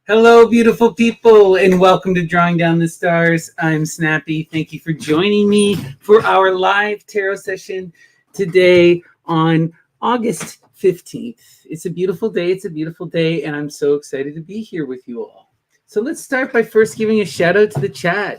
Hello, beautiful people, and welcome to Drawing Down the Stars. I'm Snappy. Thank you for joining me for our live tarot session today on August 15th. It's a beautiful day. It's a beautiful day, and I'm so excited to be here with you all. So let's start by first giving a shout out to the chat.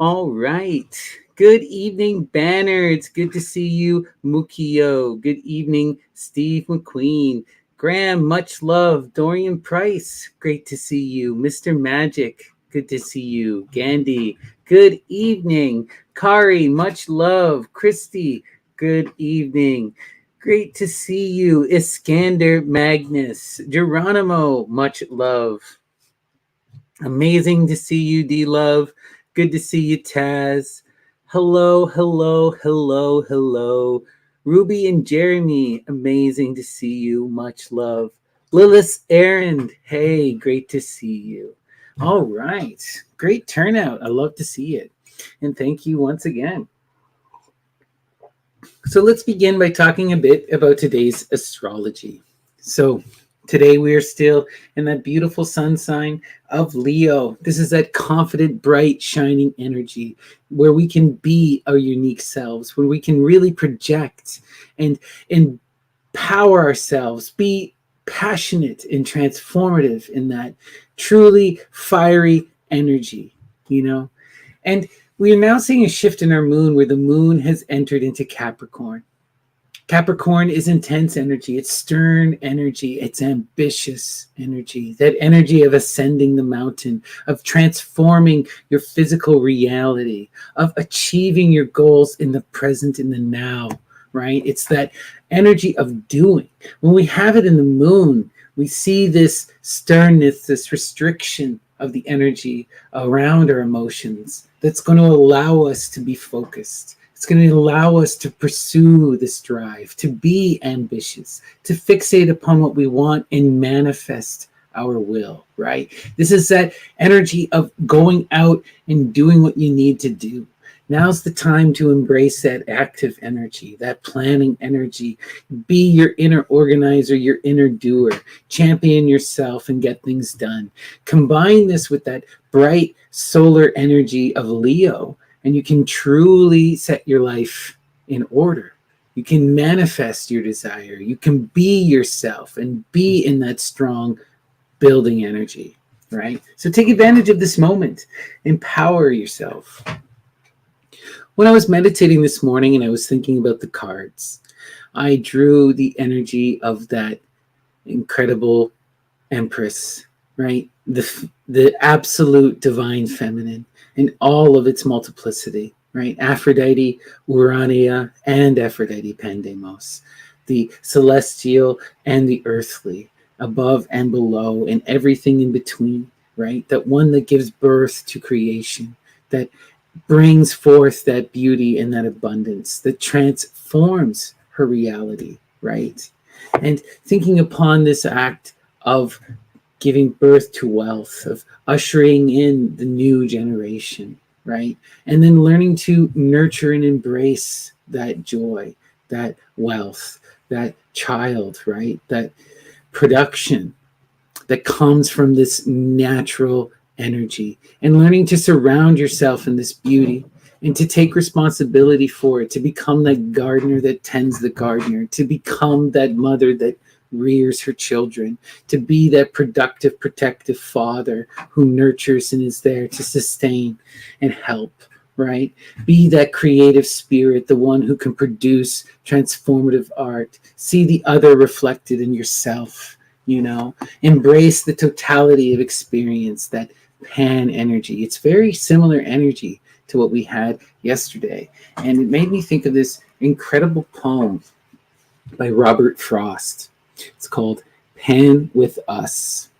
All right. Good evening, Banner. It's good to see you, Mukio. Good evening, Steve McQueen. Graham, much love. Dorian Price, great to see you. Mr. Magic, good to see you. Gandhi, good evening. Kari, much love. Christy, good evening. Great to see you. Iskander Magnus. Geronimo, much love. Amazing to see you, D-Love. Good to see you, Taz. Hello, hello, hello, hello. Ruby and Jeremy, amazing to see you. Much love. Lilith Errand, hey, great to see you. All right, great turnout. I love to see it. And thank you once again. So let's begin by talking a bit about today's astrology. So today we are still in that beautiful sun sign of Leo. This is that confident, bright, shining energy where we can be our unique selves, where we can really project and empower ourselves, be passionate and transformative in that truly fiery energy, you know? And we are now seeing a shift in our moon where the moon has entered into Capricorn. Capricorn is intense energy. It's stern energy. It's ambitious energy. That energy of ascending the mountain, of transforming your physical reality, of achieving your goals in the present, in the now, right? It's that energy of doing. When we have it in the moon, we see this sternness, this restriction of the energy around our emotions that's going to allow us to be focused. It's going to allow us to pursue this drive, to be ambitious, to fixate upon what we want and manifest our will, right? This is that energy of going out and doing what you need to do. Now's the time to embrace that active energy, that planning energy. Be your inner organizer, your inner doer. Champion yourself and get things done. Combine this with that bright solar energy of Leo, and you can truly set your life in order. You can manifest your desire. You can be yourself and be in that strong building energy, right? So take advantage of this moment. Empower yourself. When I was meditating this morning and I was thinking about the cards, I drew the energy of that incredible Empress, right? The absolute divine feminine in all of its multiplicity, right? Aphrodite, Urania, and Aphrodite Pandemos, the celestial and the earthly, above and below, and everything in between, right? That one that gives birth to creation, that brings forth that beauty and that abundance, that transforms her reality, right? And thinking upon this act of giving birth to wealth, of ushering in the new generation, right? And then learning to nurture and embrace that joy, that wealth, that child, right? That production that comes from this natural energy, and learning to surround yourself in this beauty and to take responsibility for it, to become that gardener that tends the gardener, to become that mother that rears her children, to be that productive, protective father who nurtures and is there to sustain and help, right? Be that creative spirit, the one who can produce transformative art, see the other reflected in yourself, you know, embrace the totality of experience, that pan energy. It's very similar energy to what we had yesterday. And it made me think of this incredible poem by Robert Frost. It's called Pan with Us.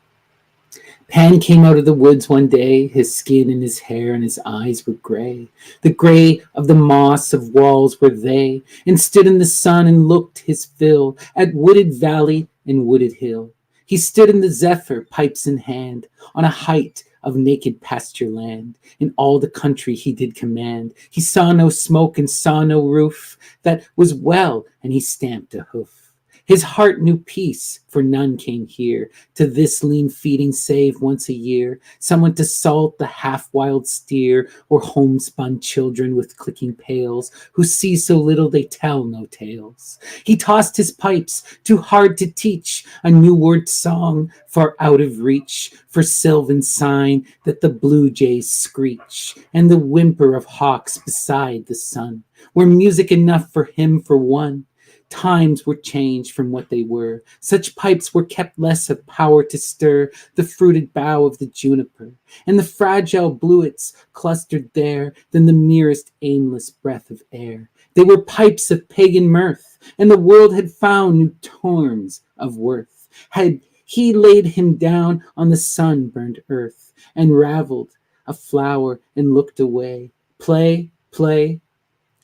Pan came out of the woods one day, his skin and his hair and his eyes were gray. The gray of the moss of walls were they, and stood in the sun and looked his fill at wooded valley and wooded hill. He stood in the zephyr, pipes in hand, on a height of naked pasture land. In all the country he did command. He saw no smoke and saw no roof. That was well, and he stamped a hoof. His heart knew peace, for none came here to this lean feeding save once a year, someone to salt the half-wild steer, or homespun children with clicking pails, who see so little they tell no tales. He tossed his pipes, too hard to teach, a new word song, far out of reach, for sylvan sign that the blue jays screech, and the whimper of hawks beside the sun, were music enough for him for one. Times were changed from what they were. Such pipes were kept less of power to stir the fruited bough of the juniper, and the fragile bluets clustered there than the merest aimless breath of air. They were pipes of pagan mirth, and the world had found new terms of worth. Had he laid him down on the sun-burned earth, and raveled a flower and looked away. Play, play,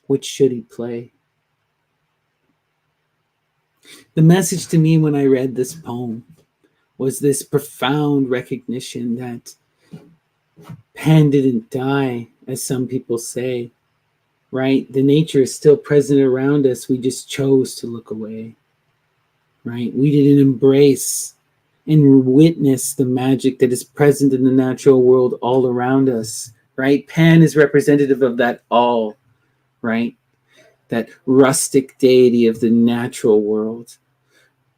what should he play? The message to me when I read this poem was this profound recognition that Pan didn't die, as some people say, right? The nature is still present around us. We just chose to look away, right? We didn't embrace and witness the magic that is present in the natural world all around us, right? Pan is representative of that all, right? That rustic deity of the natural world,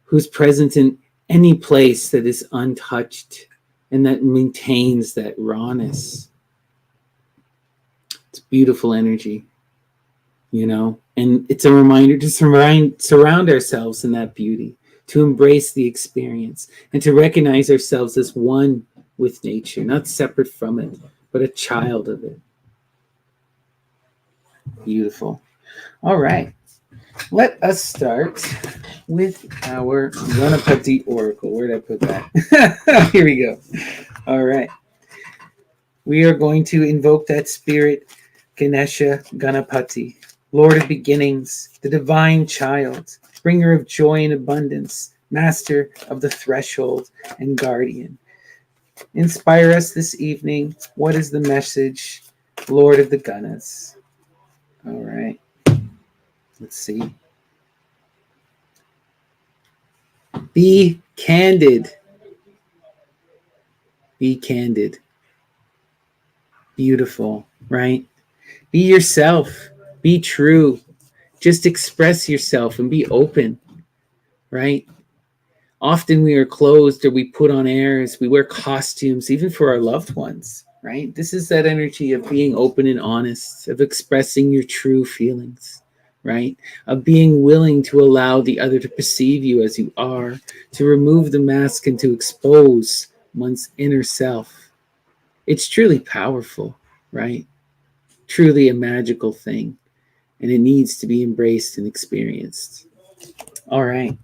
who's present in any place that is untouched and that maintains that rawness. It's beautiful energy, you know, and it's a reminder to surround ourselves in that beauty, to embrace the experience, and to recognize ourselves as one with nature, not separate from it, but a child of it. Beautiful. All right. Let us start with our Ganapati Oracle. Where did I put that? Here we go. All right. We are going to invoke that spirit, Ganesha Ganapati, Lord of beginnings, the divine child, bringer of joy and abundance, master of the threshold and guardian. Inspire us this evening. What is the message, Lord of the Ganas? All right. Let's see. Be candid. Be candid. Beautiful, right? Be yourself. Be true. Just express yourself and be open, right? Often we are closed or we put on airs. We wear costumes, even for our loved ones, right? This is that energy of being open and honest, of expressing your true feelings, right? Of being willing to allow the other to perceive you as you are, to remove the mask and to expose one's inner self. It's truly powerful, right? Truly a magical thing, and it needs to be embraced and experienced. All right.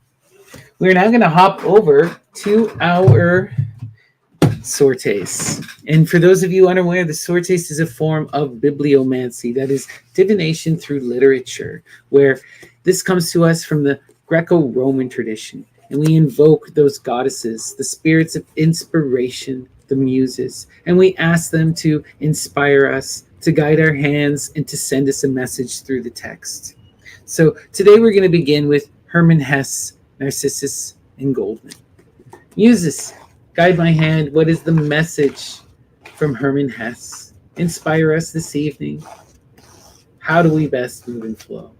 We're now going to hop over to our sortes. And for those of you unaware, the sortes is a form of bibliomancy, that is divination through literature, where this comes to us from the Greco-Roman tradition. And we invoke those goddesses, the spirits of inspiration, the muses, and we ask them to inspire us, to guide our hands, and to send us a message through the text. So today we're going to begin with Hermann Hesse, Narcissus, and Goldman. Muses, guide my hand. What is the message from Hermann Hesse? Inspire us this evening. How do we best move and flow?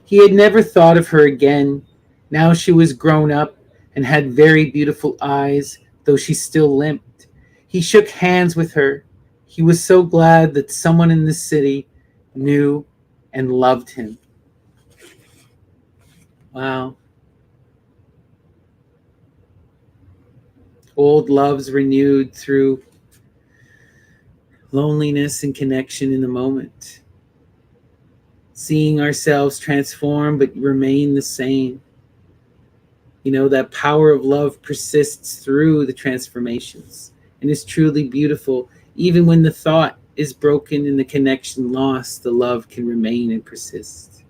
He had never thought of her again. Now she was grown up and had very beautiful eyes, though she still limped. He shook hands with her. He was so glad that someone in the city knew and loved him. Wow. Old loves renewed through loneliness and connection in the moment. Seeing ourselves transform but remain the same. You know, that power of love persists through the transformations and is truly beautiful. Even when the thought is broken and the connection lost, the love can remain and persist.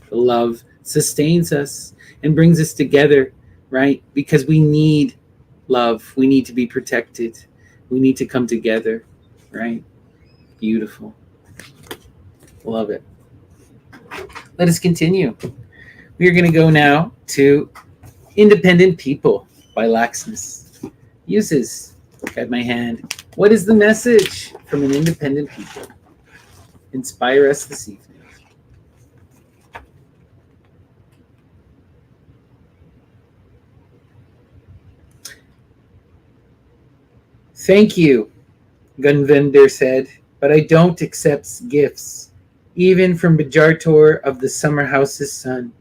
The love sustains us and brings us together, right? Because we need love. We need to be protected. We need to come together, right? Beautiful. Love it. Let us continue. We are going to go now to Independent People by Laxness. Uses, guide my hand. What is the message from an independent people? Inspire us this evening. Thank you, Gunvinder said, but I don't accept gifts, even from Bajartor of the Summer House's son.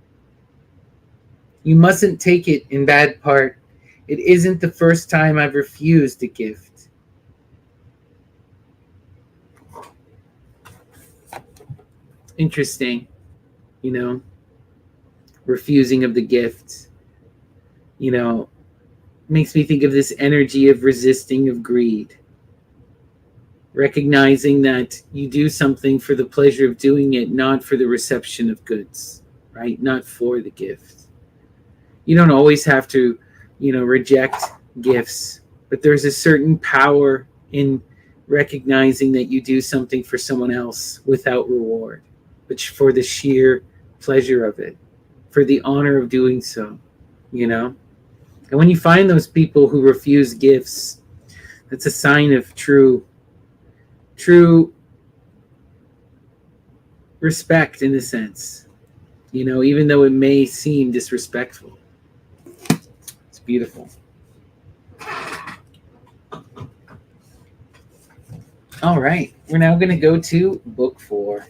You mustn't take it in bad part. It isn't the first time I've refused a gift. Interesting, you know, refusing of the gift, you know, makes me think of this energy of resisting of greed. Recognizing that you do something for the pleasure of doing it, not for the reception of goods, right? Not for the gift. You don't always have to, reject gifts, but there's a certain power in recognizing that you do something for someone else without reward, but for the sheer pleasure of it, for the honor of doing so, you know? And when you find those people who refuse gifts, that's a sign of true respect in a sense, even though it may seem disrespectful. It's beautiful. All right, we're now going to go to book 4.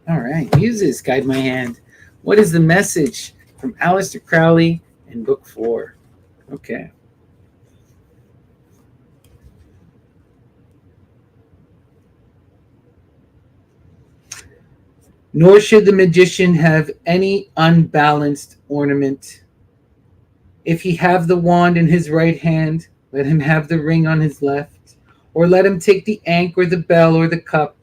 All right, Muses, guide my hand. What is the message from Aleister Crowley in book 4? Okay. Nor should the magician have any unbalanced ornament. If he have the wand in his right hand, let him have the ring on his left, or let him take the ankh or the bell or the cup.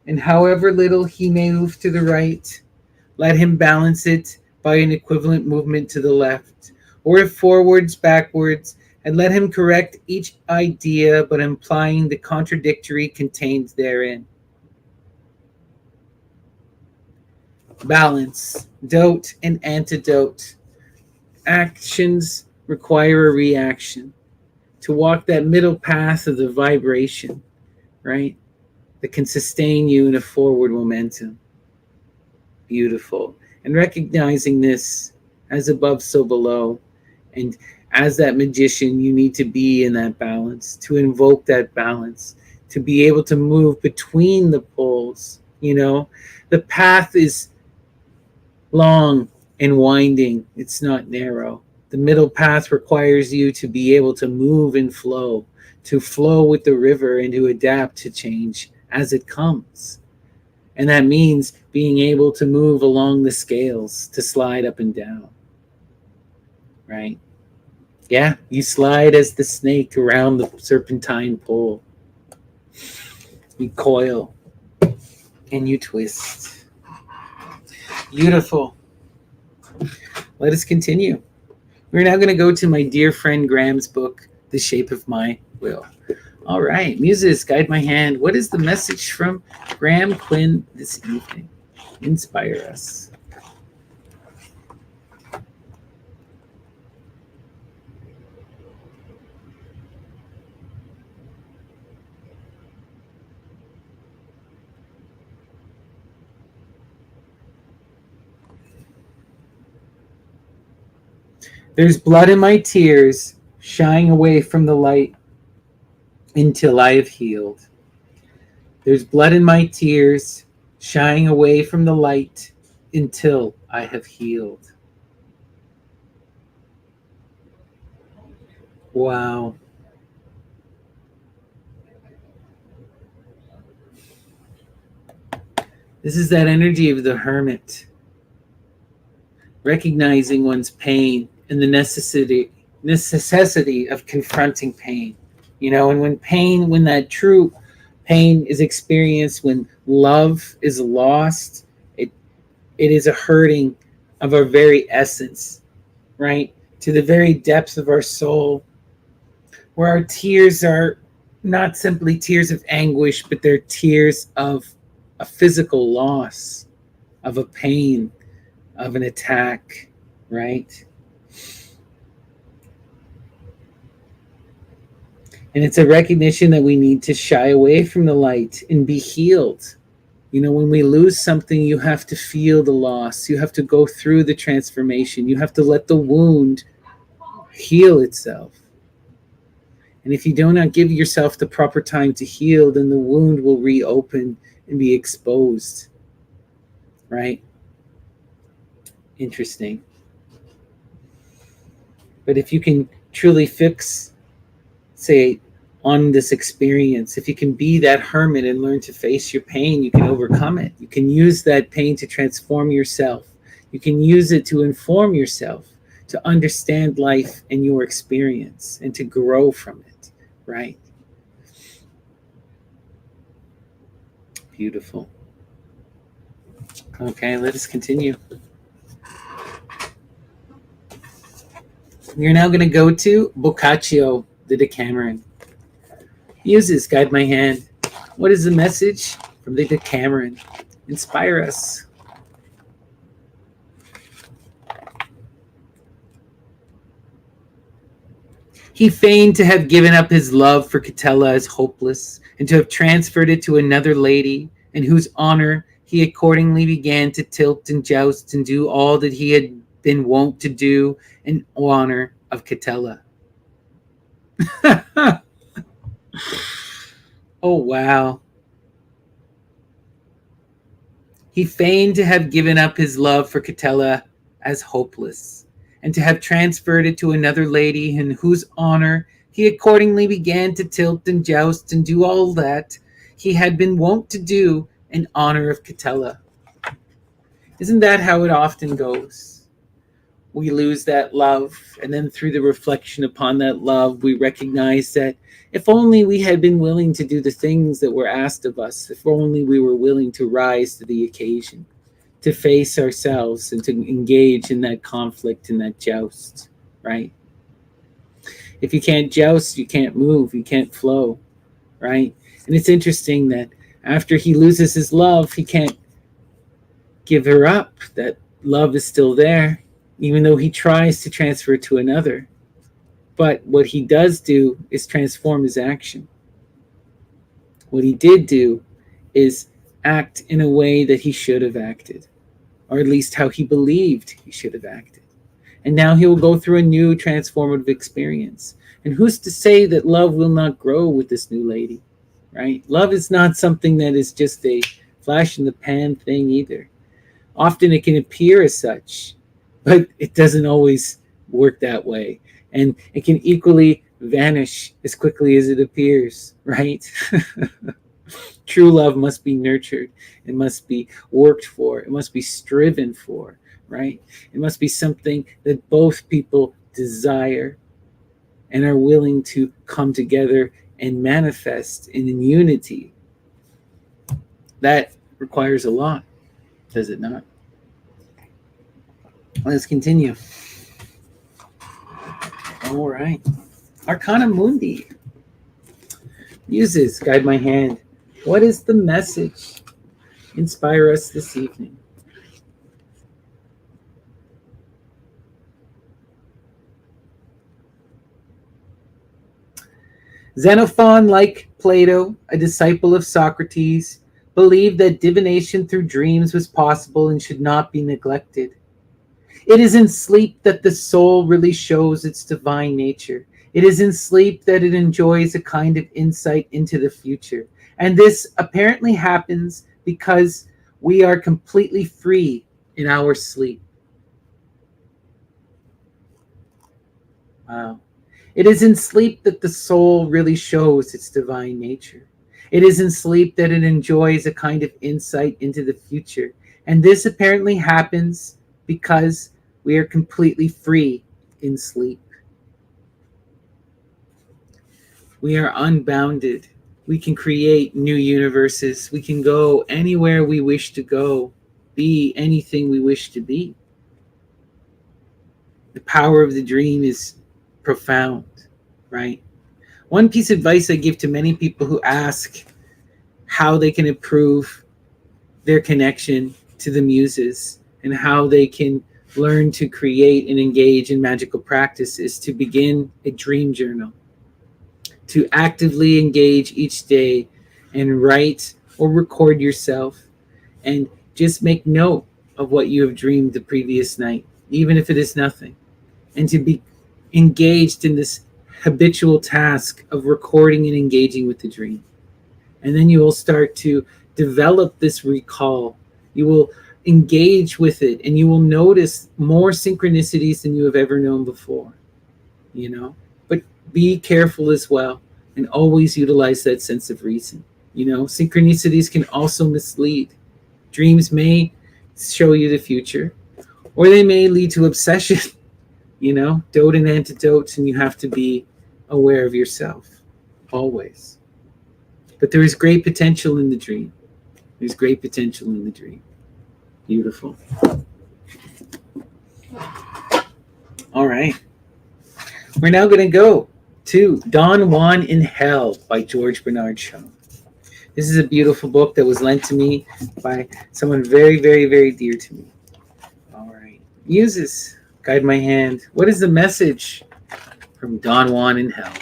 And however little he may move to the right, let him balance it by an equivalent movement to the left, or if forwards, backwards, and let him correct each idea, but implying the contradictory contained therein. Balance, dote, and antidote. Actions require a reaction. To walk that middle path of the vibration, right? That can sustain you in a forward momentum. Beautiful. And recognizing this as above, so below. And as that magician, you need to be in that balance, to invoke that balance, to be able to move between the poles. The path is long and winding. It's not narrow. The middle path requires you to be able to move and flow, to flow with the river and to adapt to change as it comes. And that means being able to move along the scales, to slide up and down. Right? Yeah, you slide as the snake around the serpentine pole. You coil and you twist. Beautiful. Let us continue. We're now going to go to my dear friend Graham's book, The Shape of My Will. All right, Muses, guide my hand. What is the message from Graham Quinn this evening? Inspire us. There's blood in my tears, shying away from the light until I have healed. There's blood in my tears, shying away from the light until I have healed. Wow. This is that energy of the hermit, recognizing one's pain and the necessity of confronting pain. And when that true pain is experienced, when love is lost, it is a hurting of our very essence, right? To the very depths of our soul, where our tears are not simply tears of anguish, but they're tears of a physical loss, of a pain, of an attack, right? And it's a recognition that we need to shy away from the light and be healed. When we lose something, you have to feel the loss. You have to go through the transformation. You have to let the wound heal itself. And if you do not give yourself the proper time to heal, then the wound will reopen and be exposed. Right? Interesting. But if you can truly fix, say, on this experience, if you can be that hermit and learn to face your pain, you can overcome it. You can use that pain to transform yourself. You can use it to inform yourself, to understand life and your experience, and to grow from it, right? Beautiful. Okay, let us continue. You're now going to go to Boccaccio, the Decameron. Muses, guide my hand. What is the message from the Decameron? Inspire us. He feigned to have given up his love for Catella as hopeless, and to have transferred it to another lady, in whose honor he accordingly began to tilt and joust and do all that he had been wont to do in honor of Catella. Oh, wow. He feigned to have given up his love for Catella as hopeless, and to have transferred it to another lady, in whose honor he accordingly began to tilt and joust and do all that he had been wont to do in honor of Catella. Isn't that how it often goes? We lose that love, and then through the reflection upon that love, we recognize that if only we had been willing to do the things that were asked of us, if only we were willing to rise to the occasion, to face ourselves and to engage in that conflict and that joust, right? If you can't joust, you can't move, you can't flow, right? And it's interesting that after he loses his love, he can't give her up. That love is still there, even though he tries to transfer it to another. But what he does do is transform his action. What he did do is act in a way that he should have acted, or at least how he believed he should have acted. And now he will go through a new transformative experience. And who's to say that love will not grow with this new lady, right? Love is not something that is just a flash in the pan thing either. Often it can appear as such, but it doesn't always work that way. And it can equally vanish as quickly as it appears, right? True love must be nurtured. It must be worked for. It must be striven for, right? It must be something that both people desire and are willing to come together and manifest in unity. That requires a lot, does it not? Let's continue. All right. Arcana Mundi. Muses, guide my hand. What is the message? Inspire us this evening. Xenophon, like Plato, a disciple of Socrates, believed that divination through dreams was possible and should not be neglected. It is in sleep that the soul really shows its divine nature. It is in sleep that it enjoys a kind of insight into the future. And this apparently happens because we are completely free in our sleep. Wow. It is in sleep that the soul really shows its divine nature. It is in sleep that it enjoys a kind of insight into the future. And this apparently happens because we are completely free in sleep. We are unbounded. We can create new universes. We can go anywhere we wish to go, be anything we wish to be. The power of the dream is profound, right? One piece of advice I give to many people who ask how they can improve their connection to the muses and how they can learn to create and engage in magical practice is to begin a dream journal, to actively engage each day and write or record yourself and just make note of what you have dreamed the previous night, even if it is nothing, and to be engaged in this habitual task of recording and engaging with the dream. And then you will start to develop this recall. You will engage with it and you will notice more synchronicities than you have ever known before, you know? But be careful as well and always utilize that sense of reason. You know, synchronicities can also mislead. Dreams may show you the future or they may lead to obsession, you know, dote and antidotes, and you have to be aware of yourself always. But there is great potential in the dream. There's great potential in the dream. Beautiful. All right. We're now going to go to Don Juan in Hell by George Bernard Shaw. This is a beautiful book that was lent to me by someone very, very, very dear to me. All right. Muses, guide my hand. What is the message from Don Juan in Hell?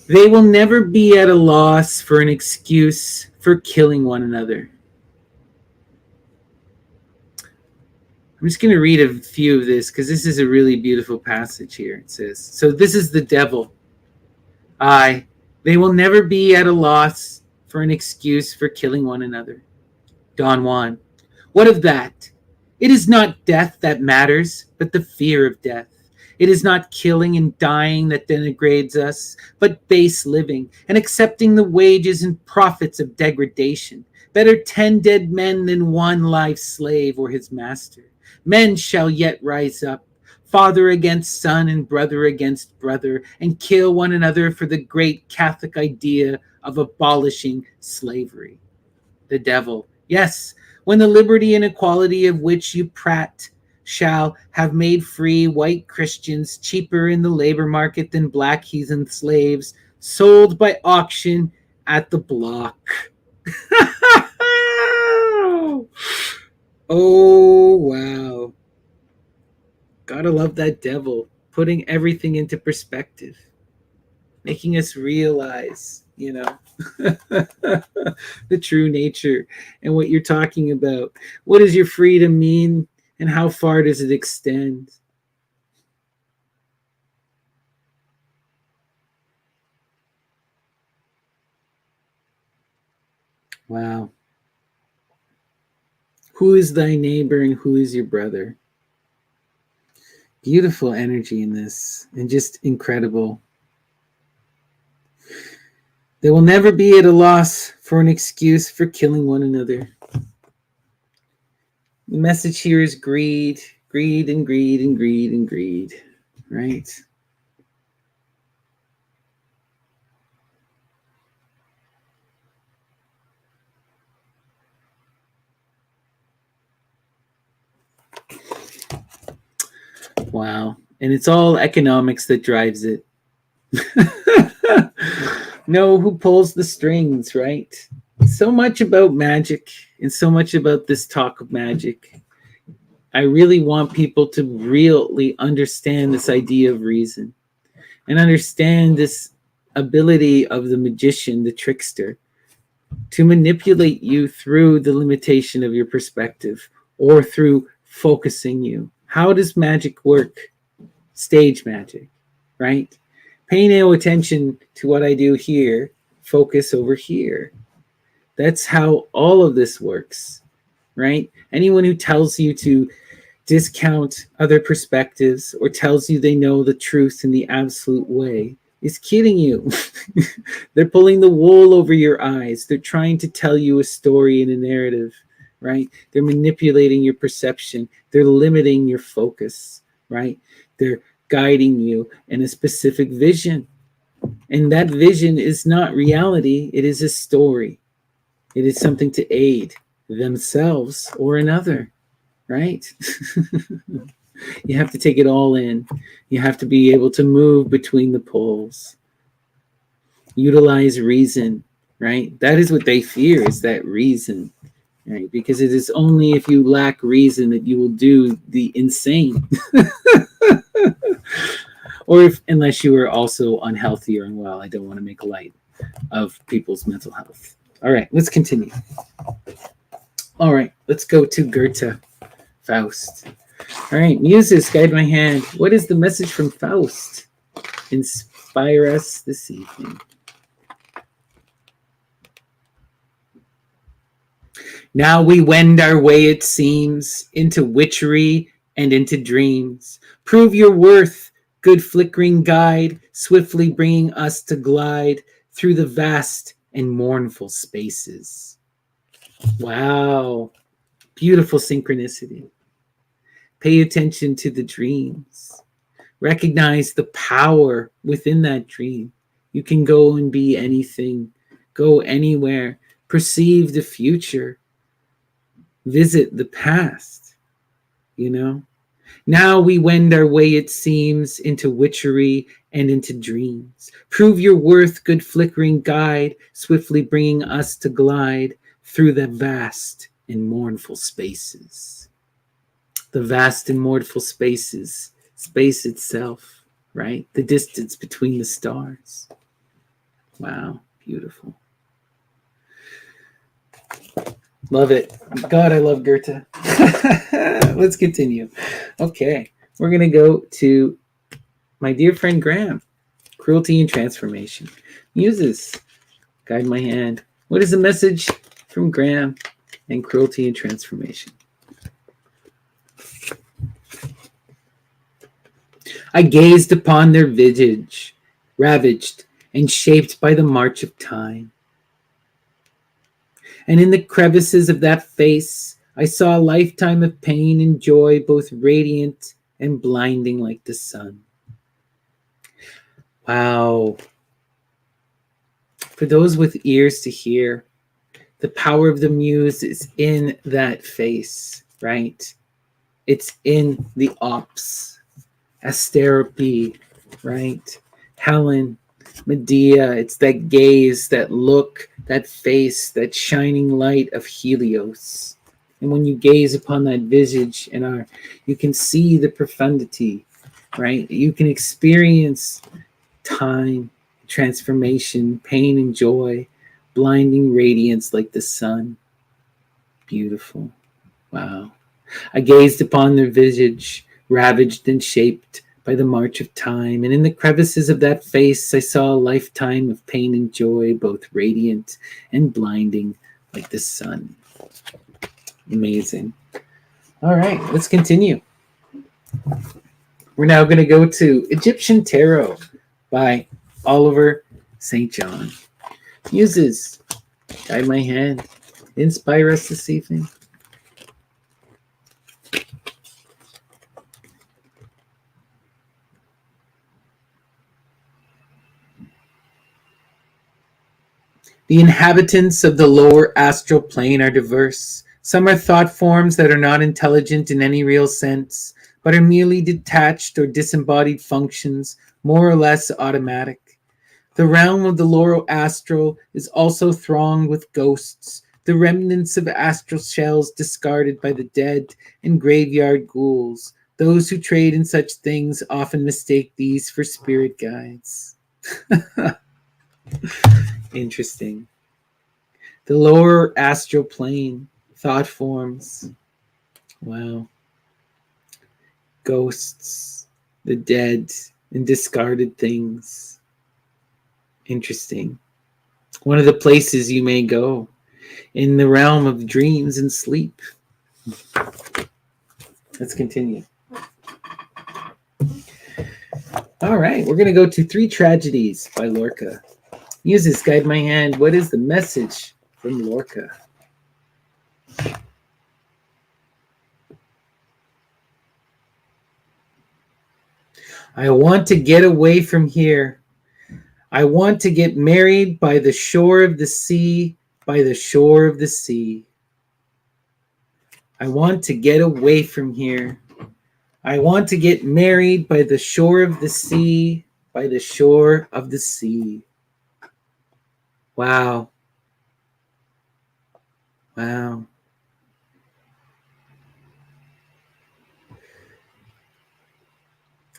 They will never be at a loss for an excuse for killing one another. I'm just going to read a few of this because this is a really beautiful passage here. It says, so this is the devil. Aye, they will never be at a loss for an excuse for killing one another. Don Juan, what of that? It is not death that matters, but the fear of death. It is not killing and dying that degrades us, but base living and accepting the wages and profits of degradation. Better 10 dead men than one live slave or his master. Men shall yet rise up, father against son and brother against brother, and kill one another for the great Catholic idea of abolishing slavery. The devil, yes, when the liberty and equality of which you prate shall have made free white Christians cheaper in the labor market than black heathen slaves sold by auction at the block. Oh, wow. Gotta love that devil, putting everything into perspective, making us realize, you know, the true nature and what you're talking about. What does your freedom mean and how far does it extend? Wow. Who is thy neighbor and who is your brother? Beautiful energy in this and just incredible. They will never be at a loss for an excuse for killing one another. The message here is greed, greed and greed and greed and greed, right? Wow. And it's all economics that drives it. Know who pulls the strings, right? So much about magic and so much about this talk of magic. I really want people to really understand this idea of reason and understand this ability of the magician, the trickster, to manipulate you through the limitation of your perspective or through focusing you. How does magic work? Stage magic, right? Pay no attention to what I do here. Focus over here. That's how all of this works, right? Anyone who tells you to discount other perspectives or tells you they know the truth in the absolute way is kidding you. They're pulling the wool over your eyes. They're trying to tell you a story and a narrative, right? They're manipulating your perception. They're limiting your focus, right? They're guiding you in a specific vision. And that vision is not reality, it is a story. It is something to aid themselves or another, right? You have to take it all in. You have to be able to move between the poles. Utilize reason, right? That is what they fear, is that reason, right? Because it is only if you lack reason that you will do the insane. Or if, unless you are also unhealthy or unwell. I don't want to make light of people's mental health. All right, let's continue. All right, let's go to Goethe, Faust. All right, muses, guide my hand. What is the message from Faust? Inspire us this evening. Now we wend our way, it seems, into witchery and into dreams. Prove your worth, good flickering guide, swiftly bringing us to glide through the vast and mournful spaces. Wow, beautiful synchronicity. Pay attention to the dreams. Recognize the power within that dream. You can go and be anything, go anywhere, perceive the future, visit the past, you know? Now we wend our way, it seems, into witchery and into dreams. Prove your worth, good flickering guide, swiftly bringing us to glide through the vast and mournful spaces. The vast and mournful spaces, space itself, right? The distance between the stars. Wow, beautiful. Love it. God, I love Goethe. Let's continue. Okay, we're going to go to my dear friend Graham. Cruelty and transformation. Muses, guide my hand. What is the message from Graham and cruelty and transformation? I gazed upon their visage, ravaged and shaped by the march of time. And in the crevices of that face, I saw a lifetime of pain and joy, both radiant and blinding like the sun. Wow. For those with ears to hear, the power of the muse is in that face, right? It's in the ops. Asterope, right? Helen, Medea, it's that gaze, that look, that face, that shining light of Helios. And when you gaze upon that visage you can see the profundity, right? You can experience time, transformation, pain and joy, blinding radiance like the sun. Beautiful. Wow. I gazed upon their visage, ravaged and shaped by the march of time, and in the crevices of that face I saw a lifetime of pain and joy, both radiant and blinding like the sun. Amazing. All right, let's continue. We're now going to go to Egyptian Tarot by Oliver St. John. Muses, guide my hand. Inspire us this evening. The inhabitants of the lower astral plane are diverse. Some are thought forms that are not intelligent in any real sense, but are merely detached or disembodied functions, more or less automatic. The realm of the lower astral is also thronged with ghosts, the remnants of astral shells discarded by the dead, and graveyard ghouls. Those who trade in such things often mistake these for spirit guides. Interesting. The lower astral plane, thought forms. Wow. ghosts, the dead, and discarded things. Interesting. One of the places you may go in the realm of dreams and sleep. Let's continue. All right, we're going to go to Three Tragedies by Lorca. Muses, guide my hand. What is the message from Lorca? I want to get away from here. I want to get married by the shore of the sea, by the shore of the sea. I want to get away from here. I want to get married by the shore of the sea, by the shore of the sea. Wow. Wow.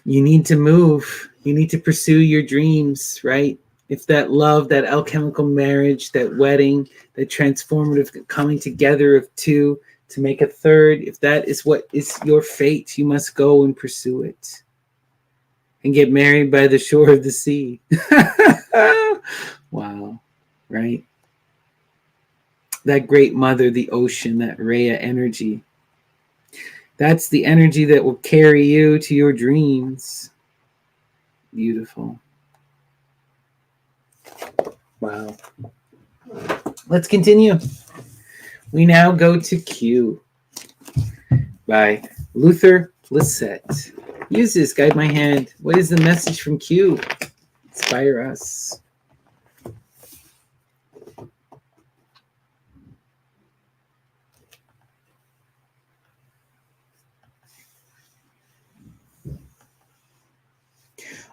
You need to move. You need to pursue your dreams, right? If that love, that alchemical marriage, that wedding, that transformative coming together of two to make a third, if that is what is your fate, you must go and pursue it. And get married by the shore of the sea. Wow, right? That great mother, the ocean, that Rhea energy. That's the energy that will carry you to your dreams. Beautiful. Wow. Let's continue. We now go to Q by Luther Lissette. Muses, guide my hand. What is the message from Q? Inspire us.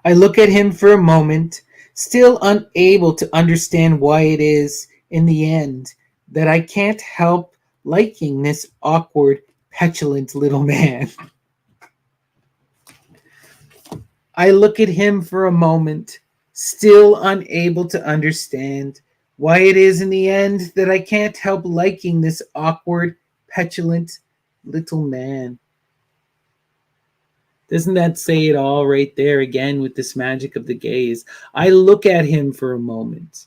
I look at him for a moment, still unable to understand why it is, in the end, that I can't help liking this awkward, petulant little man. I look at him for a moment, still unable to understand why it is in the end that I can't help liking this awkward, petulant little man. Doesn't that say it all right there again with this magic of the gaze? I look at him for a moment.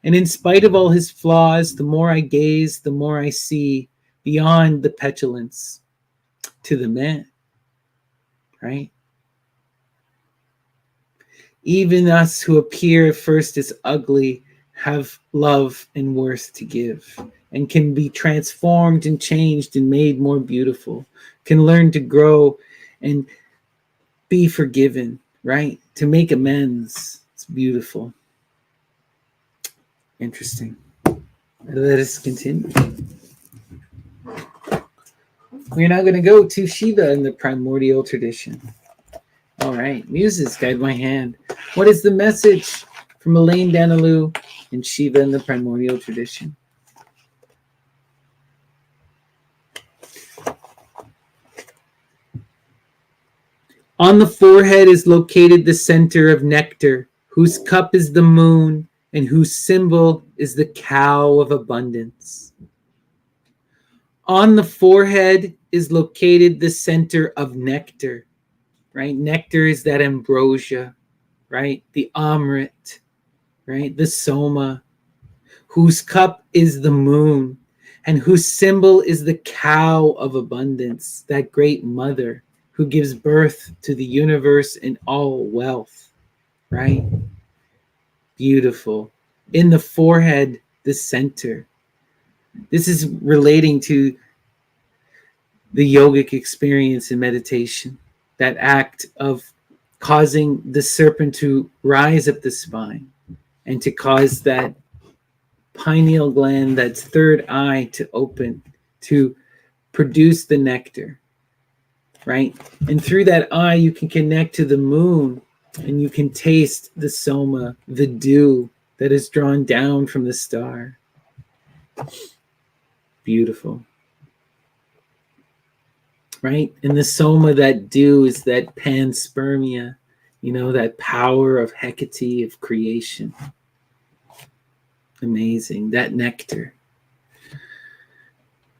And in spite of all his flaws, the more I gaze, the more I see beyond the petulance to the man. Right? Even us who appear at first as ugly have love and worth to give and can be transformed and changed and made more beautiful, can learn to grow and be forgiven, right? To make amends. It's beautiful. Interesting. Let us continue. We're now going to go to Shiva in the primordial tradition. All right, Muses, guide my hand. What is the message from Elaine Danilou and Shiva in the primordial tradition? On the forehead is located the center of nectar, whose cup is the moon and whose symbol is the cow of abundance. On the forehead is located the center of nectar, right? Nectar is that ambrosia, right? The amrit, right? The soma, whose cup is the moon and whose symbol is the cow of abundance, that great mother who gives birth to the universe and all wealth, right? Beautiful. In the forehead, the center. This is relating to the yogic experience in meditation, that act of causing the serpent to rise up the spine and to cause that pineal gland, that third eye, to open, to produce the nectar, right? And through that eye, you can connect to the moon and you can taste the soma, the dew that is drawn down from the star. Beautiful. Right? And the soma, that dew, is that panspermia, that power of Hecate, of creation. Amazing. That nectar.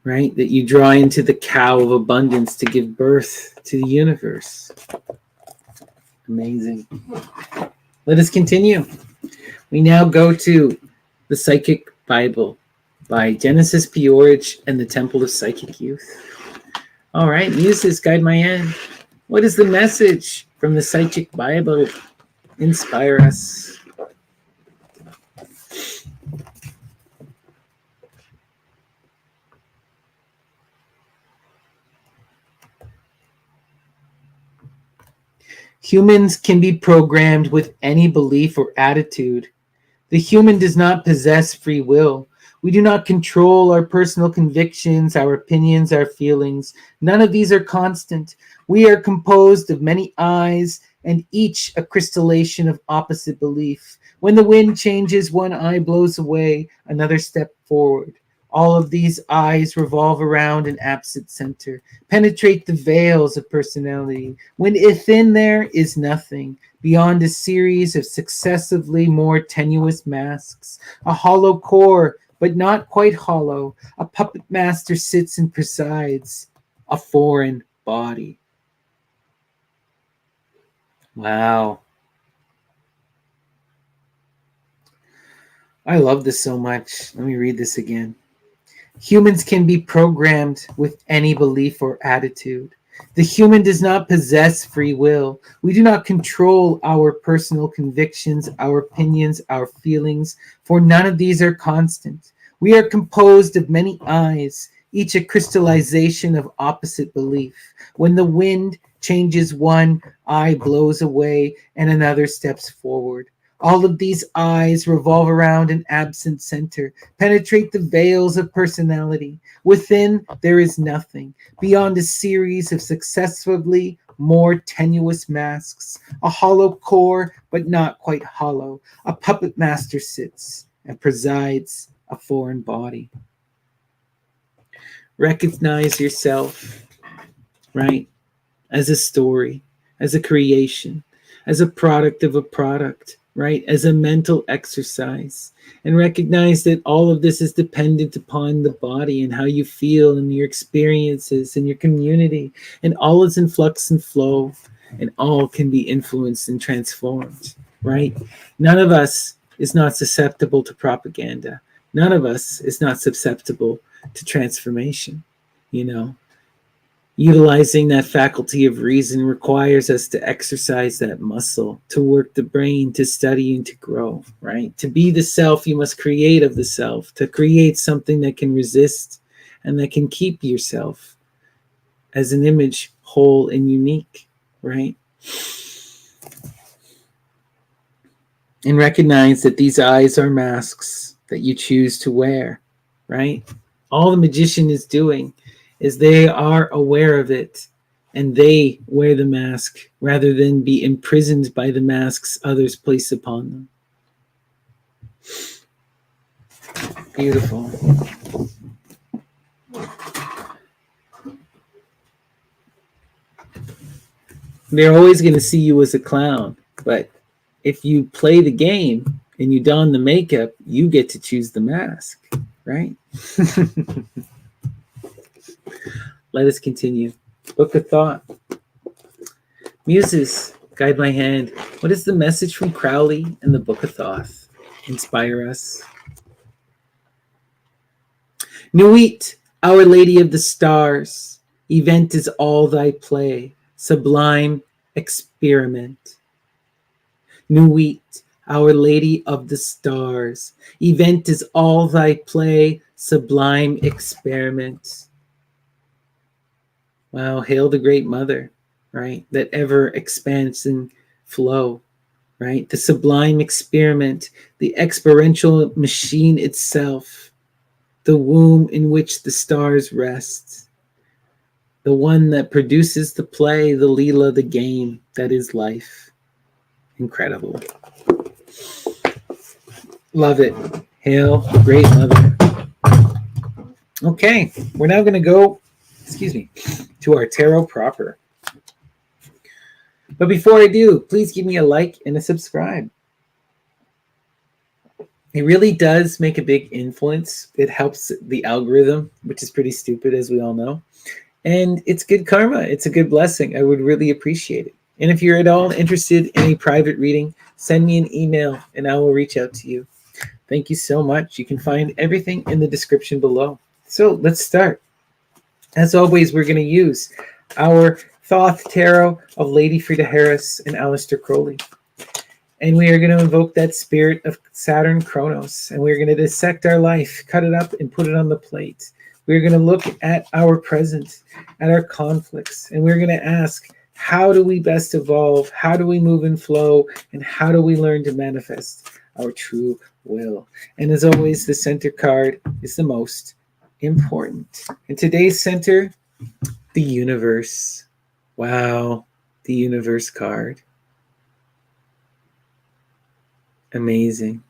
right? That you draw into the cow of abundance to give birth to the universe. Amazing. Let us continue. We now go to the Psychic Bible by Genesis Peorage and the Temple of Psychic Youth. All right, Muses, guide my hand. What is the message from the Psychic Bible? Inspire us. Humans can be programmed with any belief or attitude. The human does not possess free will. We do not control our personal convictions, our opinions, our feelings. None of these are constant. We are composed of many eyes, and each a crystallization of opposite belief. When the wind changes, one eye blows away, another step forward. All of these eyes revolve around an absent center, penetrate the veils of personality. When within there is nothing, beyond a series of successively more tenuous masks, a hollow core, but not quite hollow. A puppet master sits and presides, a foreign body. Wow. I love this so much. Let me read this again. Humans can be programmed with any belief or attitude. The human does not possess free will. We do not control our personal convictions, our opinions, our feelings, for none of these are constant. We are composed of many eyes, each a crystallization of opposite belief. When the wind changes, one eye blows away and another steps forward. All of these eyes revolve around an absent center, penetrate the veils of personality. Within, there is nothing, beyond a series of successively more tenuous masks, a hollow core, but not quite hollow. A puppet master sits and presides, a foreign body. Recognize yourself, right, as a story, as a creation, as a product of a product, right, as a mental exercise, and recognize that all of this is dependent upon the body and how you feel and your experiences and your community, and all is in flux and flow, and all can be influenced and transformed, right? None of us is not susceptible to propaganda. None of us is not susceptible to transformation, you know. Utilizing that faculty of reason requires us to exercise that muscle, to work the brain, to study and to grow, right? To be the self, you must create of the self, to create something that can resist and that can keep yourself as an image whole and unique, right? And recognize that these eyes are masks that you choose to wear, right? All the magician is doing is they are aware of it and they wear the mask rather than be imprisoned by the masks others place upon them. Beautiful. They're always going to see you as a clown, but if you play the game and you don the makeup, you get to choose the mask, right? Let us continue. Book of Thought. Muses, guide my hand. What is the message from Crowley and the Book of Thought? Inspire us. Nuit, Our Lady of the Stars. Event is all thy play. Sublime experiment. Nuit, Our Lady of the Stars. Event is all thy play. Sublime experiment. Wow, hail the great mother, right? That ever expansive flow, right? The sublime experiment, the experiential machine itself, the womb in which the stars rest, the one that produces the play, the Leela, the game that is life. Incredible. Love it. Hail, great mother. Okay, we're now going to go, to our tarot proper. But before I do, please give me a like and a subscribe. It really does make a big influence. It helps the algorithm, which is pretty stupid, as we all know. And it's good karma. It's a good blessing. I would really appreciate it. And if you're at all interested in a private reading, send me an email and I will reach out to you. Thank you so much. You can find everything in the description below. So let's start. As always, we're going to use our Thoth Tarot of Lady Frida Harris and Aleister Crowley. And we are going to invoke that spirit of Saturn Kronos. And we're going to dissect our life, cut it up, and put it on the plate. We're going to look at our present, at our conflicts. And we're going to ask, how do we best evolve? How do we move and flow? And how do we learn to manifest our true will? And as always, the center card is the most important. And today's center, the universe. Wow, the universe card. Amazing.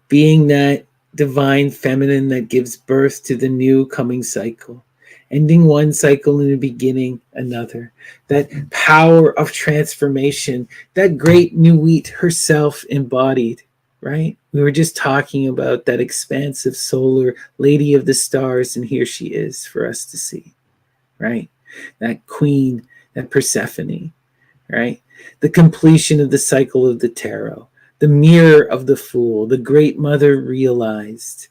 Being that divine feminine that gives birth to the new coming cycle, ending one cycle and beginning another. That power of transformation, that great new wheat herself embodied, right? We were just talking about that expansive solar lady of the stars, and here she is for us to see, right? That queen, that Persephone, right? The completion of the cycle of the tarot. The mirror of the fool, the great mother realized.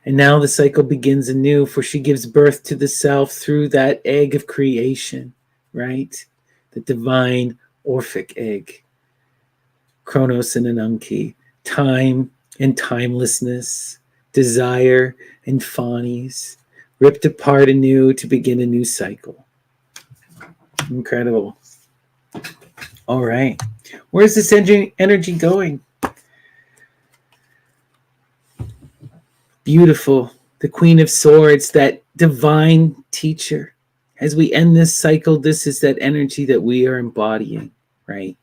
And now the cycle begins anew, for she gives birth to the self through that egg of creation, right? The divine Orphic egg. Kronos and Ananke, time and timelessness, desire and phonies, ripped apart anew to begin a new cycle. Incredible. All right. Where's this energy going? Beautiful. The Queen of Swords, that divine teacher. As we end this cycle, this is that energy that we are embodying, right?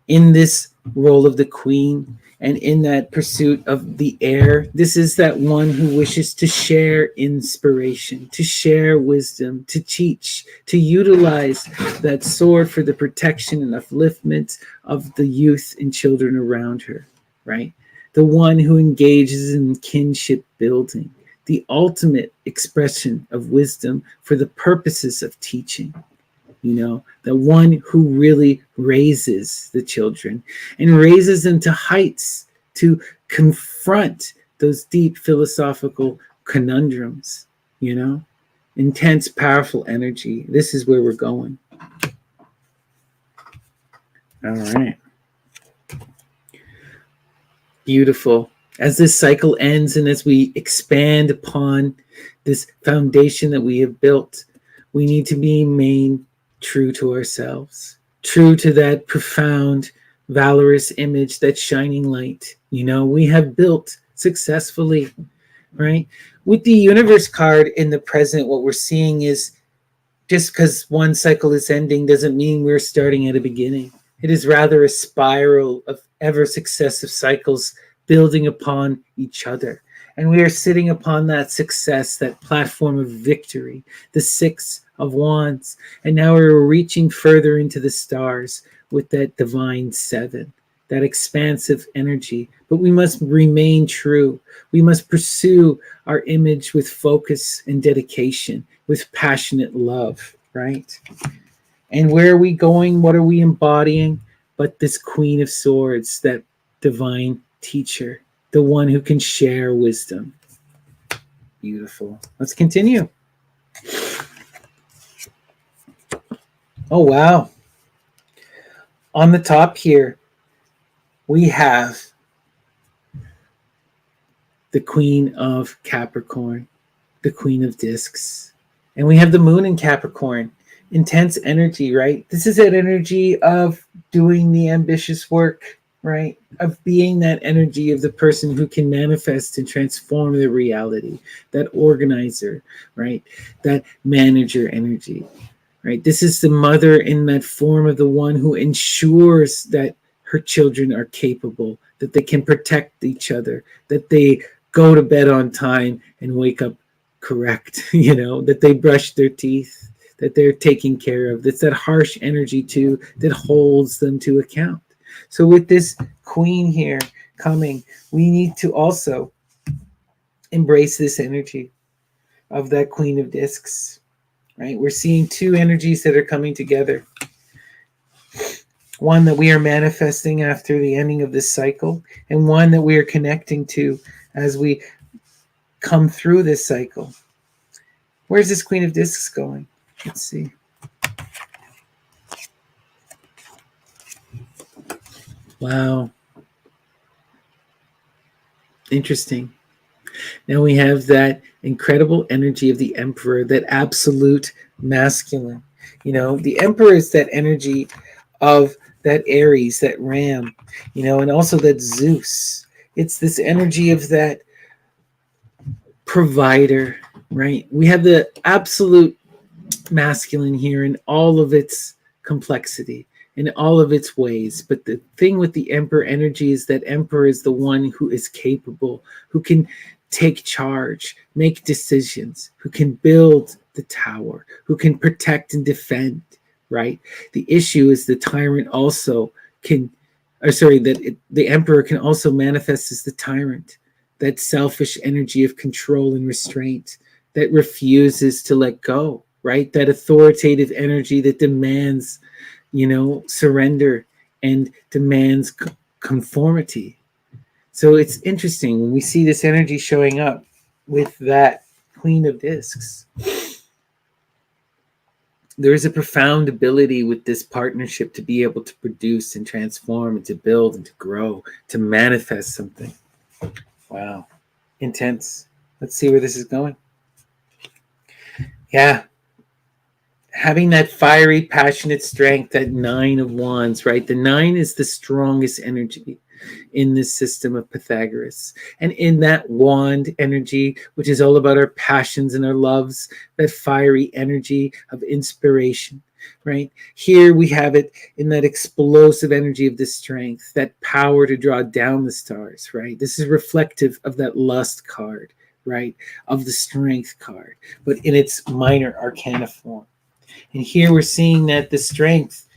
In this role of the Queen and in that pursuit of the air, this is that one who wishes to share inspiration, to share wisdom, to teach, to utilize that sword for the protection and upliftment of the youth and children around her, right? The one who engages in kinship building, the ultimate expression of wisdom for the purposes of teaching. You know, the one who really raises the children and raises them to heights to confront those deep philosophical conundrums, you know, intense, powerful energy. This is where we're going. All right. Beautiful. As this cycle ends and as we expand upon this foundation that we have built, we need to remain true to ourselves, true to that profound, valorous image, that shining light. You know, we have built successfully, right? With the universe card in the present, what we're seeing is just because one cycle is ending doesn't mean we're starting at a beginning. It is rather a spiral of ever successive cycles building upon each other. And we are sitting upon that success, that platform of victory, the Six of Wands. And now we're reaching further into the stars with that divine Seven, that expansive energy. But we must remain true. We must pursue our image with focus and dedication, with passionate love, right? And where are we going? What are we embodying? But this Queen of Swords, that divine teacher, the one who can share wisdom. Beautiful. Let's continue. Oh, wow. On the top here, we have the Queen of Capricorn, the Queen of Discs. And we have the Moon in Capricorn. Intense energy, right? This is that energy of doing the ambitious work, right? Of being that energy of the person who can manifest and transform the reality, that organizer, right? That manager energy, right? This is the mother in that form of the one who ensures that her children are capable, that they can protect each other, that they go to bed on time and wake up correct, you know, that they brush their teeth, that they're taken care of. It's that harsh energy too that holds them to account. So with this queen here coming, we need to also embrace this energy of that queen of discs, right? We're seeing two energies that are coming together. One that we are manifesting after the ending of this cycle, and one that we are connecting to as we come through this cycle. Where's this queen of discs going? Let's see. Wow. Interesting. Now we have that incredible energy of the emperor, that absolute masculine. The emperor is that energy of that Aries, that ram, and also that Zeus. It's this energy of that provider, right? We have the absolute masculine here in all of its complexity, in all of its ways. But the thing with the emperor energy is that emperor is the one who is capable, who can take charge, make decisions, who can build the tower, who can protect and defend, right? The issue is the tyrant also can, the emperor can also manifest as the tyrant, that selfish energy of control and restraint that refuses to let go, right? That authoritative energy that demands, surrender and demands conformity. So it's interesting when we see this energy showing up with that Queen of Discs. There is a profound ability with this partnership to be able to produce and transform and to build and to grow, to manifest something. Wow. Intense. Let's see where this is going. Yeah. Having that fiery, passionate strength, that 9 of Wands, right? The 9 is the strongest energy in this system of Pythagoras. And in that wand energy, which is all about our passions and our loves, that fiery energy of inspiration, right? Here we have it in that explosive energy of the strength, that power to draw down the stars, right? This is reflective of that lust card, right? Of the strength card, but in its minor arcana form. And here we're seeing that the strength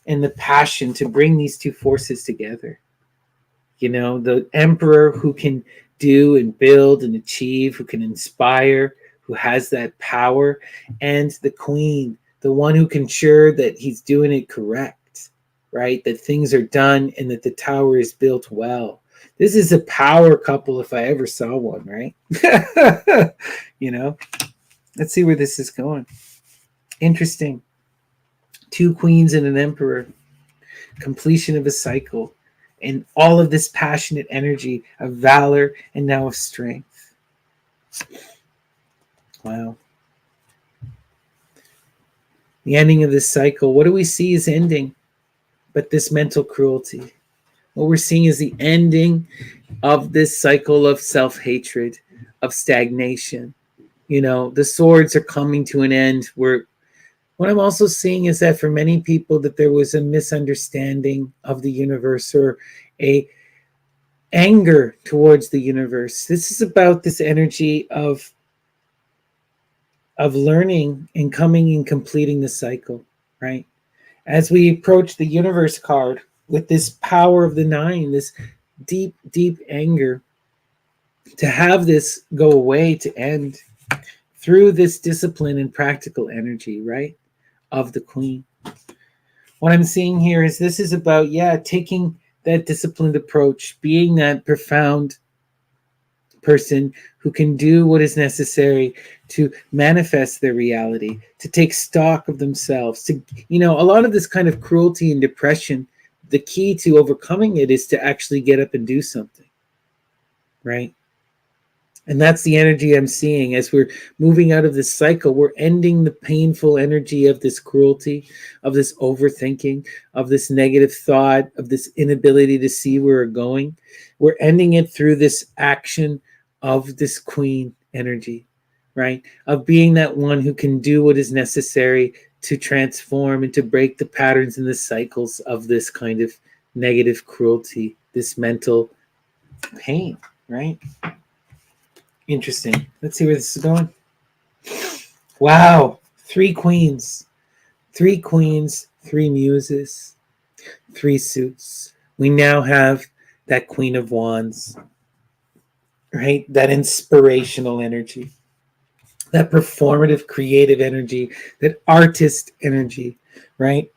and the passion to bring these two forces together. The emperor who can do and build and achieve, who can inspire, who has that power, and the queen, the one who can ensure that he's doing it correct, right? That things are done and that the tower is built well. This is a power couple if I ever saw one, right? Let's see where this is going. Interesting. 2 queens and an emperor. Completion of a cycle. And all of this passionate energy of valor and now of strength. Wow. The ending of this cycle, what do we see is ending? But this mental cruelty. What we're seeing is the ending of this cycle of self-hatred, of stagnation. The swords are coming to an end. What I'm also seeing is that for many people that there was a misunderstanding of the universe or a anger towards the universe. This is about this energy of learning and coming and completing the cycle, right? As we approach the universe card with this power of the 9, this deep, deep anger, to have this go away, to end through this discipline and practical energy, right? Of the queen. What I'm seeing here is this is about, taking that disciplined approach, being that profound person who can do what is necessary to manifest their reality, to take stock of themselves, to, a lot of this kind of cruelty and depression, the key to overcoming it is to actually get up and do something, right? And that's the energy I'm seeing as we're moving out of this cycle. We're ending the painful energy of this cruelty, of this overthinking, of this negative thought, of this inability to see where we're going. We're ending it through this action of this queen energy, right? Of being that one who can do what is necessary to transform and to break the patterns and the cycles of this kind of negative cruelty, this mental pain, right? Interesting. Let's see where this is going. Wow. 3 queens. 3 queens, 3 muses, 3 suits. We now have that Queen of Wands, right? That inspirational energy, that performative, creative energy, that artist energy, right?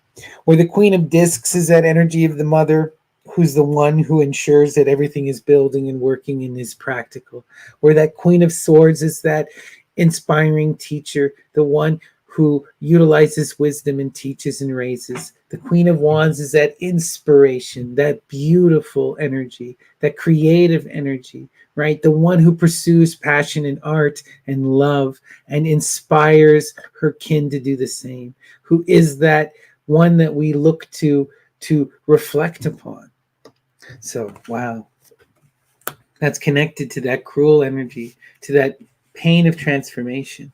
Where the Queen of Discs is that energy of the mother who's the one who ensures that everything is building and working and is practical. Where that Queen of Swords is that inspiring teacher, the one who utilizes wisdom and teaches and raises. The Queen of Wands is that inspiration, that beautiful energy, that creative energy, right? The one who pursues passion and art and love and inspires her kin to do the same, who is that one that we look to reflect upon. So, wow, that's connected to that cruel energy, to that pain of transformation.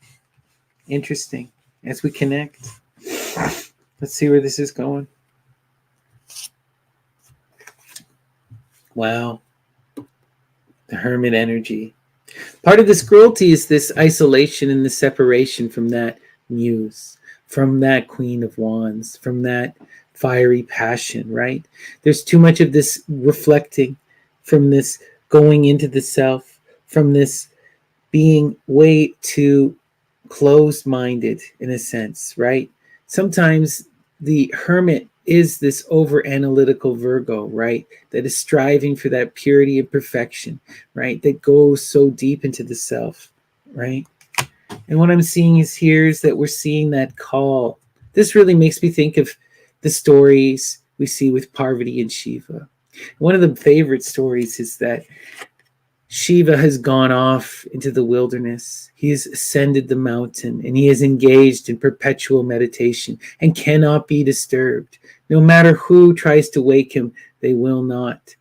Interesting. As we connect, let's see where this is going. Wow. The hermit energy. Part of this cruelty is this isolation and the separation from that muse, from that Queen of Wands, from that fiery passion, right? There's too much of this reflecting, from this going into the self, from this being way too closed-minded in a sense, right? Sometimes the hermit is this over analytical Virgo, right? That is striving for that purity and perfection, right? That goes so deep into the self, right? And what I'm seeing is that we're seeing that call. This really makes me think of the stories we see with Parvati and Shiva. One of the favorite stories is that Shiva has gone off into the wilderness. He has ascended the mountain and he is engaged in perpetual meditation and cannot be disturbed. No matter who tries to wake him, they will not.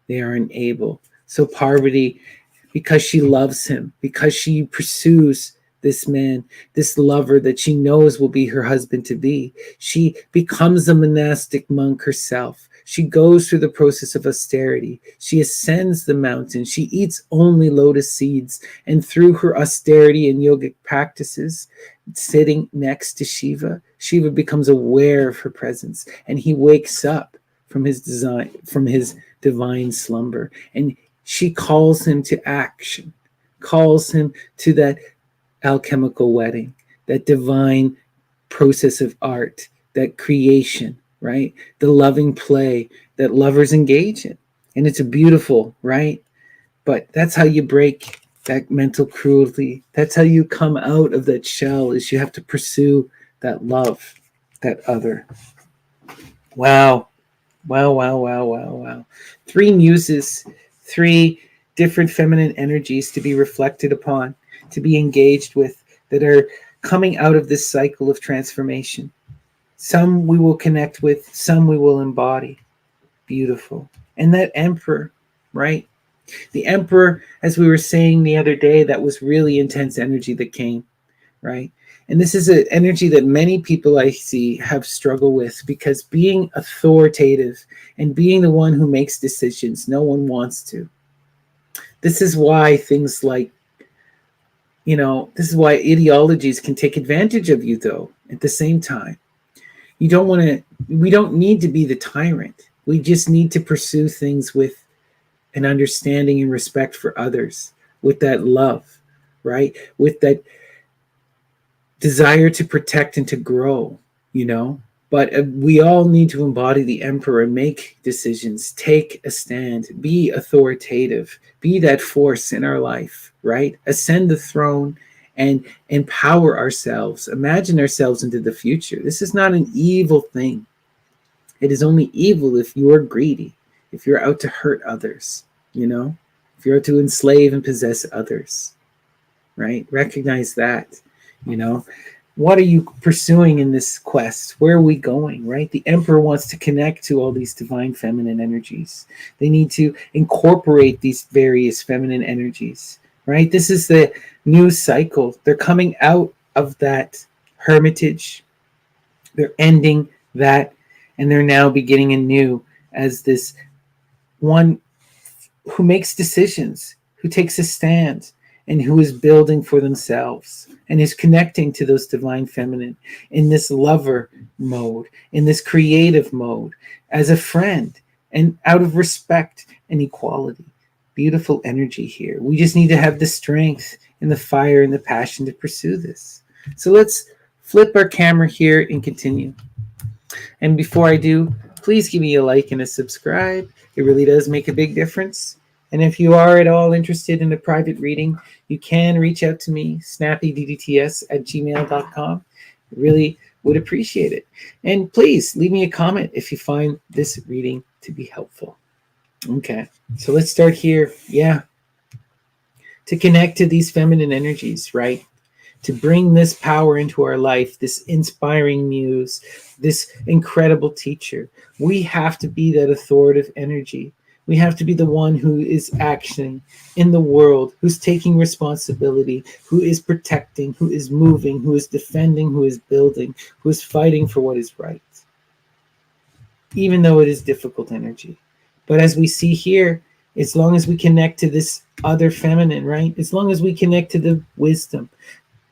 They are unable. So Parvati, because she loves him, because she pursues this man, this lover that she knows will be her husband to be, she becomes a monastic monk herself. She goes through the process of austerity. She ascends the mountain. She eats only lotus seeds. And through her austerity and yogic practices, sitting next to Shiva, Shiva becomes aware of her presence. And he wakes up from his divine slumber. And she calls him to action, calls him to that alchemical wedding, that divine process of art, that creation, right? The loving play that lovers engage in. And it's beautiful, right? But that's how you break that mental cruelty. That's how you come out of that shell, is you have to pursue that love, that other. Wow. Wow, wow, wow, wow, wow. 3 muses, 3 different feminine energies to be reflected upon, to be engaged with, that are coming out of this cycle of transformation. Some we will connect with, some we will embody. Beautiful. And that emperor, right? The emperor, as we were saying the other day, that was really intense energy that came, right? And this is an energy that many people I see have struggled with, because being authoritative and being the one who makes decisions, no one wants to. This is why things like, this is why ideologies can take advantage of you, though, at the same time. We don't need to be the tyrant. We just need to pursue things with an understanding and respect for others, with that love, right? With that desire to protect and to grow, But we all need to embody the emperor and make decisions, take a stand, be authoritative, be that force in our life, right? Ascend the throne and empower ourselves, imagine ourselves into the future. This is not an evil thing. It is only evil if you are greedy, if you're out to hurt others, if you're out to enslave and possess others, right? Recognize that, What are you pursuing in this quest? Where are we going, right? The emperor wants to connect to all these divine feminine energies. They need to incorporate these various feminine energies, right? This is the new cycle. They're coming out of that hermitage. They're ending that, and they're now beginning anew as this one who makes decisions, who takes a stand, and who is building for themselves and is connecting to those divine feminine in this lover mode, in this creative mode, as a friend, and out of respect and equality. Beautiful energy here. We just need to have the strength and the fire and the passion to pursue this. So let's flip our camera here and continue. And before I do, please give me a like and a subscribe. It really does make a big difference. And if you are at all interested in a private reading, you can reach out to me, snappydts@gmail.com. I really would appreciate it. And please leave me a comment if you find this reading to be helpful. Okay, so let's start here. Yeah, to connect to these feminine energies, right? To bring this power into our life, this inspiring muse, this incredible teacher. We have to be that authoritative energy. We have to be the one who is acting in the world, who's taking responsibility, who is protecting, who is moving, who is defending, who is building, who is fighting for what is right, even though it is difficult energy. But as we see here, as long as we connect to this other feminine, right? As long as we connect to the wisdom,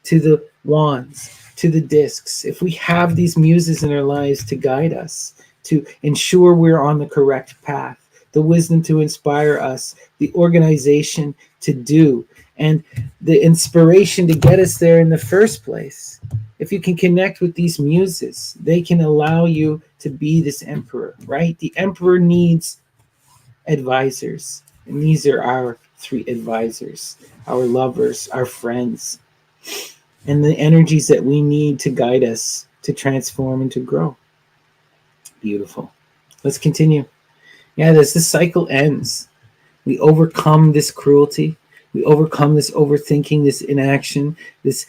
to the wands, to the discs, if we have these muses in our lives to guide us, to ensure we're on the correct path, the wisdom to inspire us, the organization to do, and the inspiration to get us there in the first place. If you can connect with these muses, they can allow you to be this emperor, right? The emperor needs advisors, and these are our 3 advisors, our lovers, our friends, and the energies that we need to guide us to transform and to grow. Beautiful. Let's continue. Yeah, as this cycle ends, we overcome this cruelty, we overcome this overthinking, this inaction, this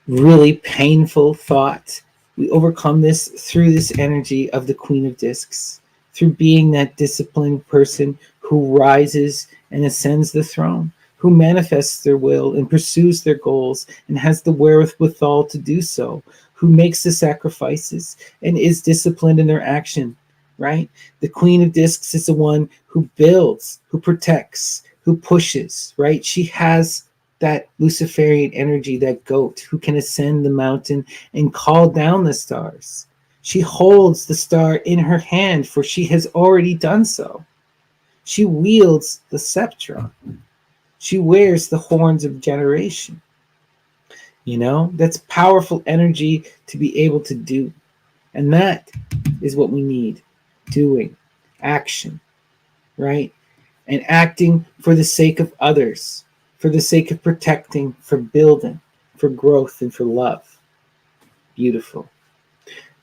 really painful thought. We overcome this through this energy of the Queen of Discs, through being that disciplined person who rises and ascends the throne, who manifests their will and pursues their goals and has the wherewithal to do so, who makes the sacrifices and is disciplined in their action, right? The Queen of Discs is the one who builds, who protects, who pushes, right? She has that Luciferian energy, that goat who can ascend the mountain and call down the stars. She holds the star in her hand, for she has already done so. She wields the sceptron. She wears the horns of generation. You know, that's powerful energy to be able to do. And that is what we need. Doing, action, right? And acting for the sake of others, for the sake of protecting, for building, for growth, and for love. Beautiful.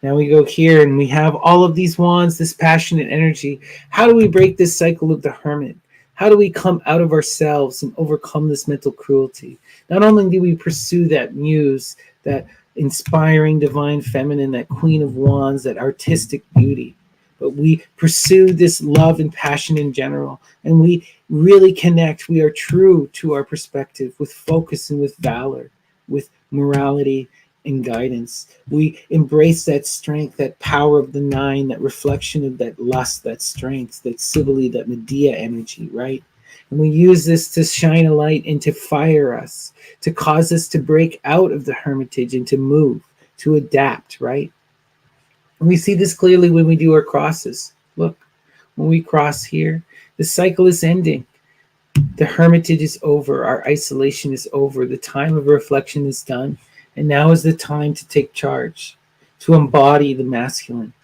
Now we go here and we have all of these wands, this passionate energy. How do we break this cycle of the hermit? How do we come out of ourselves and overcome this mental cruelty? Not only do we pursue that muse, that inspiring divine feminine, that queen of wands, that artistic beauty, but we pursue this love and passion in general. And we really connect. We are true to our perspective with focus and with valor, with morality and guidance. We embrace that strength, that power of the 9, that reflection of that lust, that strength, that Cybele, that Medea energy, right? And we use this to shine a light and to fire us, to cause us to break out of the hermitage and to move, to adapt, right? And we see this clearly when we do our crosses. Look, when we cross here, the cycle is ending. The hermitage is over. Our isolation is over. The time of reflection is done. And now is the time to take charge, to embody the masculine,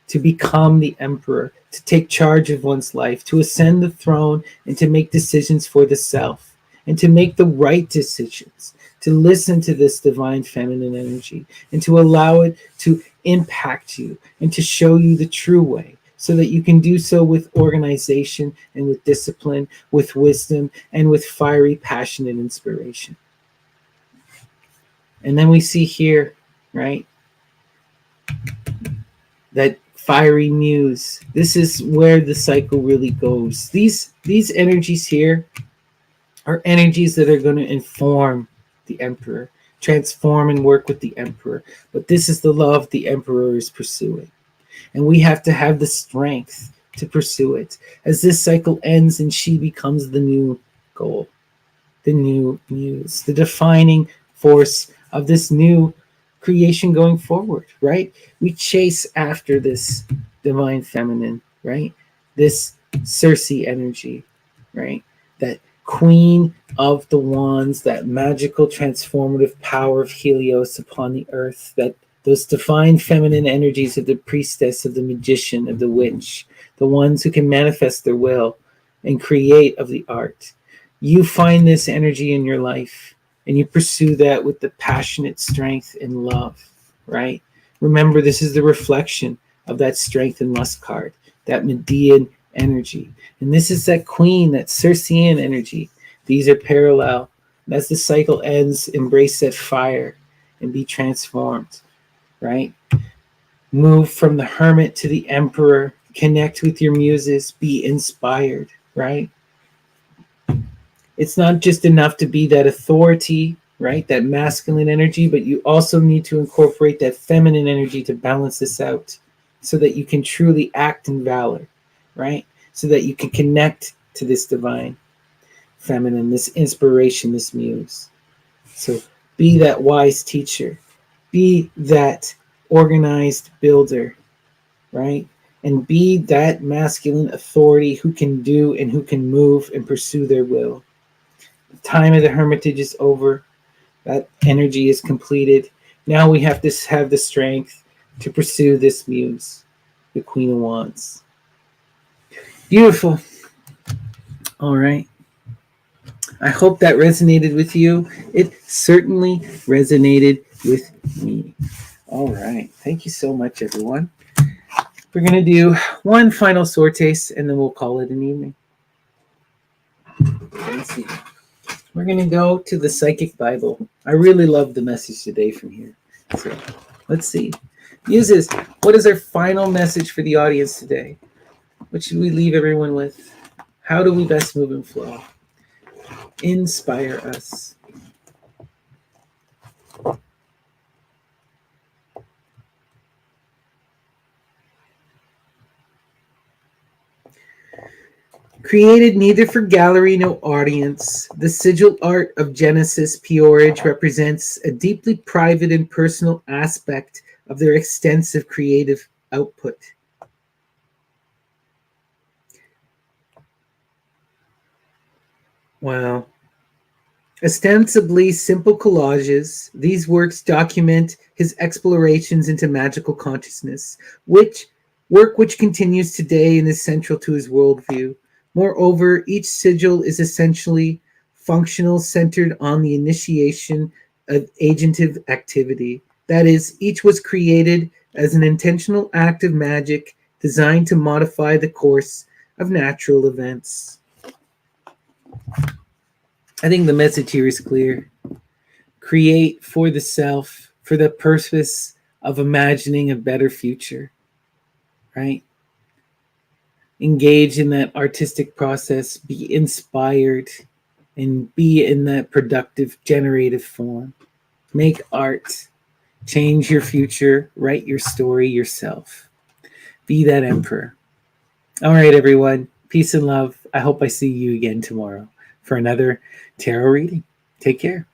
to become the emperor, to take charge of one's life, to ascend the throne and to make decisions for the self, and to make the right decisions, to listen to this divine feminine energy and to allow it to impact you and to show you the true way, so that you can do so with organization and with discipline, with wisdom, and with fiery passion and inspiration. And then we see here, right, that fiery muse. This is where the cycle really goes. These energies here are energies that are going to inform the emperor, transform and work with the emperor. But this is the love the emperor is pursuing. And we have to have the strength to pursue it. As this cycle ends and she becomes the new goal, the new muse, the defining force of this new creation going forward, right? We chase after this divine feminine right? This Circe energy, right? That queen of the wands, that magical transformative power of Helios upon the earth, that those divine feminine energies of the priestess, of the magician, of the witch, the ones who can manifest their will and create of the art. You find this energy in your life and you pursue that with the passionate strength and love, right? Remember, this is the reflection of that strength and lust card, that Median energy. And this is that queen, that Circean energy. These are parallel. And as the cycle ends, embrace that fire and be transformed, right? Move from the hermit to the emperor. Connect with your muses. Be inspired, right? It's not just enough to be that authority, right? That masculine energy, but you also need to incorporate that feminine energy to balance this out so that you can truly act in valor, right? So that you can connect to this divine feminine, this inspiration, this muse. So be that wise teacher, be that organized builder, right? And be that masculine authority who can do and who can move and pursue their will. The time of the hermitage is over. That energy is completed. Now we have to have the strength to pursue this muse, the Queen of Wands. Beautiful. All right. I hope that resonated with you. It certainly resonated with me. All right. Thank you so much, everyone. We're going to do one final sortes and then we'll call it an evening. Let's see. We're going to go to the Psychic Bible. I really love the message today from here. So let's see. Muses, what is our final message for the audience today? What should we leave everyone with? How do we best move and flow? Inspire us. Created neither for gallery nor audience, the sigil art of Genesis Peorage represents a deeply private and personal aspect of their extensive creative output. Wow. Ostensibly simple collages, these works document his explorations into magical consciousness, which continues today and is central to his worldview. Moreover, each sigil is essentially functional, centered on the initiation of agentive activity. That is, each was created as an intentional act of magic designed to modify the course of natural events. I think the message here is clear. Create for the self, for the purpose of imagining a better future, right? Engage in that artistic process, be inspired, and be in that productive, generative form. Make art, change your future, write your story yourself. Be that emperor. All right, everyone. Peace and love. I hope I see you again tomorrow for another tarot reading. Take care.